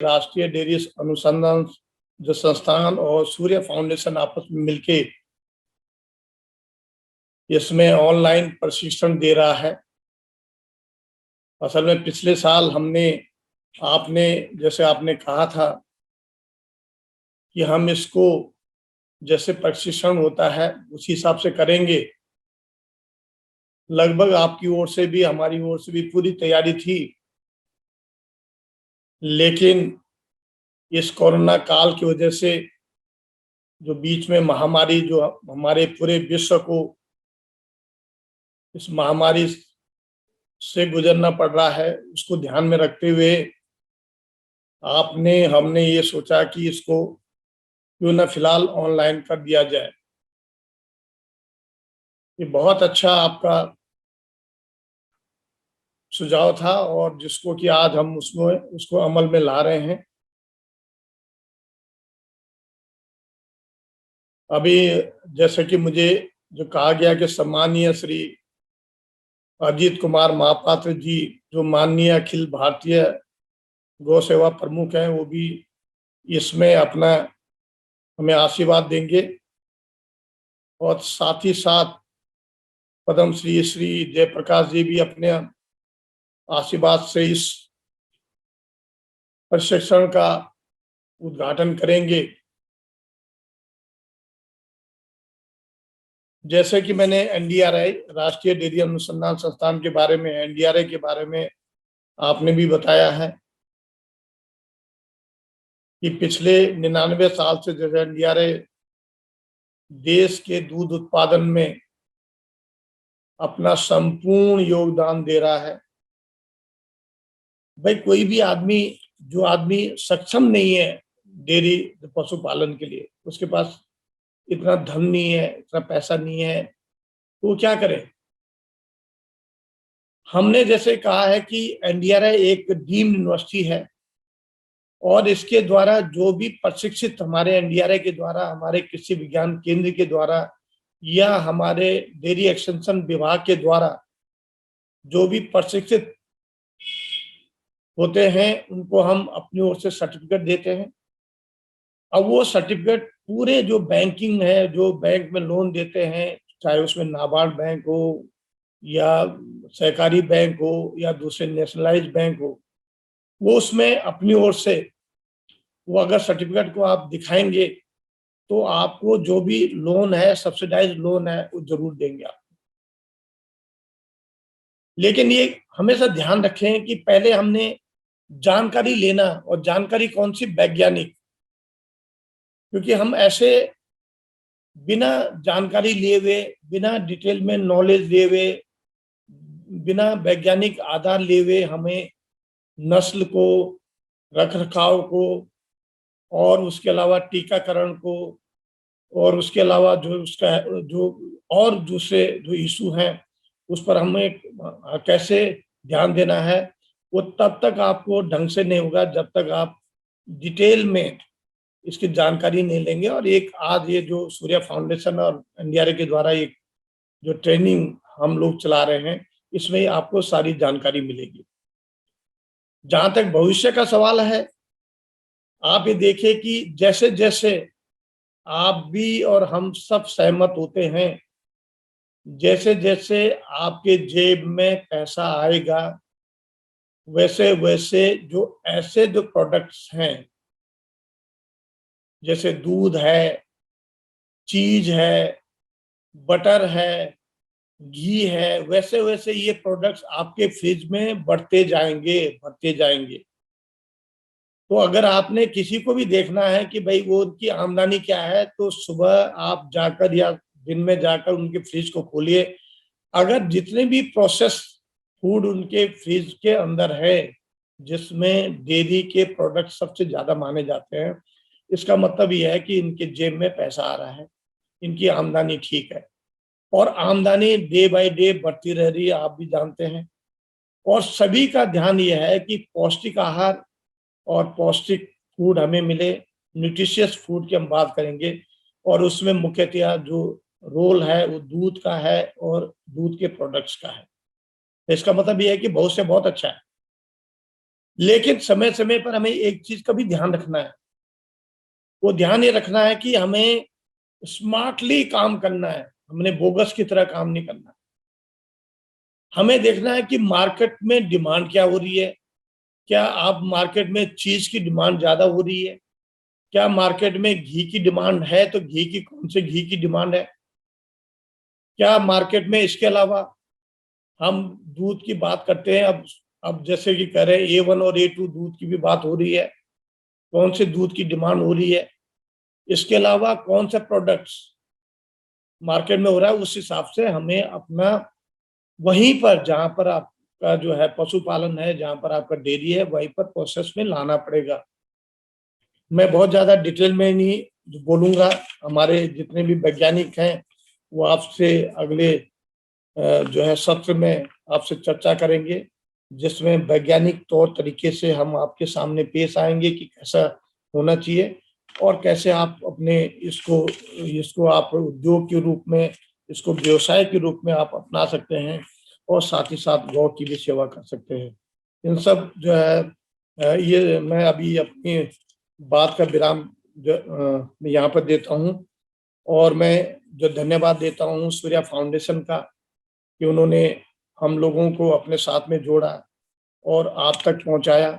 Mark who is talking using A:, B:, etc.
A: राष्ट्रीय डेयरी अनुसंधान जो संस्थान और सूर्य फाउंडेशन आपस में मिलके इसमें ऑनलाइन प्रशिक्षण दे रहा है। असल में पिछले साल आपने जैसे आपने कहा था कि हम इसको जैसे प्रशिक्षण होता है उसी हिसाब से करेंगे। लगभग आपकी ओर से भी हमारी ओर से भी पूरी तैयारी थी, लेकिन इस कोरोना काल की वजह से जो बीच में महामारी जो हमारे पूरे विश्व को इस महामारी से गुजरना पड़ रहा है, उसको ध्यान में रखते हुए हमने ये सोचा कि इसको क्यों ना फिलहाल ऑनलाइन कर दिया जाए। ये बहुत अच्छा आपका सुझाव था और जिसको कि आज हम उसको अमल में ला रहे हैं। अभी जैसे कि मुझे जो कहा गया कि सम्मानीय श्री अजीत कुमार महापात्र जी जो माननीय अखिल भारतीय गौ सेवा प्रमुख हैं, वो भी इसमें अपना हमें आशीर्वाद देंगे और साथ ही साथ पद्म श्री श्री जयप्रकाश जी भी अपने आशीर्वाद से इस प्रशिक्षण का उद्घाटन करेंगे। जैसे कि मैंने एनडीआरआई राष्ट्रीय डेयरी अनुसंधान संस्थान के बारे में, एनडीआरआई के बारे में आपने भी बताया है कि पिछले 99 साल से जो है एनडीआरआई देश के दूध उत्पादन में अपना संपूर्ण योगदान दे रहा है। भाई कोई भी आदमी सक्षम नहीं है डेयरी पशुपालन के लिए, उसके पास इतना धन नहीं है, इतना पैसा नहीं है, तो वो क्या करे। हमने जैसे कहा है कि एनडीआरआई एक डीम्ड यूनिवर्सिटी है और इसके द्वारा जो भी प्रशिक्षित हमारे एनडीआरआई के द्वारा, हमारे कृषि विज्ञान केंद्र के द्वारा या हमारे डेयरी एक्सटेंशन विभाग के द्वारा जो भी प्रशिक्षित होते हैं उनको हम अपनी ओर से सर्टिफिकेट देते हैं। अब वो सर्टिफिकेट पूरे जो बैंकिंग है, जो बैंक में लोन देते हैं, चाहे उसमें नाबार्ड बैंक हो या सहकारी बैंक हो या दूसरे नेशनलाइज्ड बैंक हो, वो उसमें अपनी ओर से वो अगर सर्टिफिकेट को आप दिखाएंगे तो आपको जो भी लोन है, सब्सिडाइज लोन है, वो जरूर देंगे आप। लेकिन ये हमेशा ध्यान रखें कि पहले हमने जानकारी लेना, और जानकारी कौन सी, वैज्ञानिक, क्योंकि हम ऐसे बिना जानकारी लिए हुए, बिना डिटेल में नॉलेज लिए हुए, बिना वैज्ञानिक आधार लिए हुए हमें नस्ल को, रख रखाव को और उसके अलावा टीकाकरण को और उसके अलावा जो उसका जो और दूसरे जो इशू हैं उस पर हमें कैसे ध्यान देना है, वो तब तक आपको ढंग से नहीं होगा जब तक आप डिटेल में इसकी जानकारी नहीं लेंगे। और एक आज ये जो सूर्य फाउंडेशन और एनडीआरआई के द्वारा एक जो ट्रेनिंग हम लोग चला रहे हैं, इसमें आपको सारी जानकारी मिलेगी। जहां तक भविष्य का सवाल है, आप ये देखिए कि जैसे जैसे आप भी और हम सब सहमत होते हैं, जैसे जैसे आपके जेब में पैसा आएगा, वैसे वैसे जो ऐसे जो प्रोडक्ट्स हैं जैसे दूध है, चीज है, बटर है, घी है, वैसे वैसे ये प्रोडक्ट्स आपके फ्रिज में बढ़ते जाएंगे। तो अगर आपने किसी को भी देखना है कि भाई वो उनकी आमदनी क्या है, तो सुबह आप जाकर या दिन में जाकर उनके फ्रिज को खोलिए। अगर जितने भी प्रोसेस फूड उनके फ्रिज के अंदर है, जिसमें डेयरी के प्रोडक्ट सबसे ज्यादा माने जाते हैं, इसका मतलब यह है कि इनके जेब में पैसा आ रहा है, इनकी आमदनी ठीक है। और आमदनी डे बाय डे बढ़ती रह रही है, आप भी जानते हैं। और सभी का ध्यान यह है कि पौष्टिक आहार और पौष्टिक फूड हमें मिले, न्यूट्रिशियस फूड की हम बात करेंगे। और उसमें मुख्यतः जो रोल है वो दूध का है और दूध के प्रोडक्ट्स का है। तो इसका मतलब ये है कि बहुत से बहुत अच्छा है। लेकिन समय समय पर हमें एक चीज का भी ध्यान रखना है। वो ध्यान ये रखना है कि हमें स्मार्टली काम करना है, हमने बोगस की तरह काम नहीं करना। हमें देखना है कि मार्केट में डिमांड क्या हो रही है। क्या आप मार्केट में चीज की डिमांड ज्यादा हो रही है? क्या मार्केट में घी की डिमांड है, तो घी की कौन से घी की डिमांड है? क्या मार्केट में इसके अलावा हम दूध की बात करते हैं, अब जैसे कि कह रहे हैं A1 और A2 दूध की भी बात हो रही है, कौन से दूध की डिमांड हो रही है? इसके अलावा कौन से प्रोडक्ट्स मार्केट में हो रहा है, उस हिसाब से हमें अपना वहीं पर जहां पर आपका जो है पशुपालन है, जहां पर आपका डेयरी है, वहीं पर प्रोसेस में लाना पड़ेगा। मैं बहुत ज्यादा डिटेल में नहीं बोलूंगा, हमारे जितने भी वैज्ञानिक हैं वो आपसे अगले जो है सत्र में आपसे चर्चा करेंगे, जिसमें वैज्ञानिक तौर तरीके से हम आपके सामने पेश आएंगे कि कैसा होना चाहिए और कैसे आप अपने इसको इसको आप उद्योग के रूप में, इसको व्यवसाय के रूप में आप अपना सकते हैं और साथ ही साथ गौ की भी सेवा कर सकते हैं। इन सब जो है ये मैं अभी अपनी बात का विराम जो मैं यहाँ पर देता हूँ और मैं जो धन्यवाद देता हूँ सूर्या फाउंडेशन का कि उन्होंने हम लोगों को अपने साथ में जोड़ा और आप तक पहुँचाया।